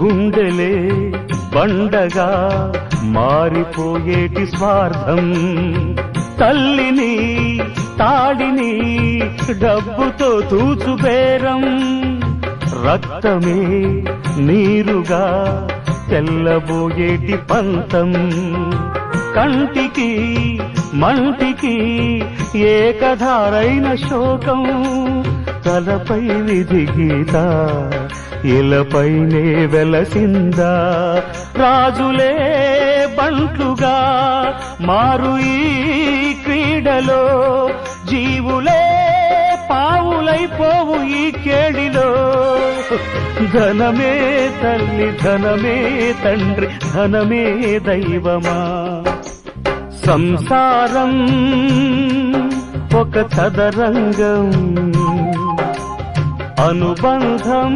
గుండెలే బండగా మారిపోయేటి స్వార్థం, తల్లిని తాడిని డబ్బుతో తూచుబేరం, రక్తమే నీరుగా తెల్లబోయేటి పంతం, కంటికి మంటికి ఏకధారైన శోకం, తలపై విధి గీత ఇలపైనే వెలసిందా, రాజులే బంట్లుగా మారు ఈ క్రీడలో, జీవులే పావులైపోవు ఈ కేడిలో, ధనమే తల్లి ధనమే తండ్రి ధనమే దైవమా, సంసారం ఒక చదరంగం, అనుబంధం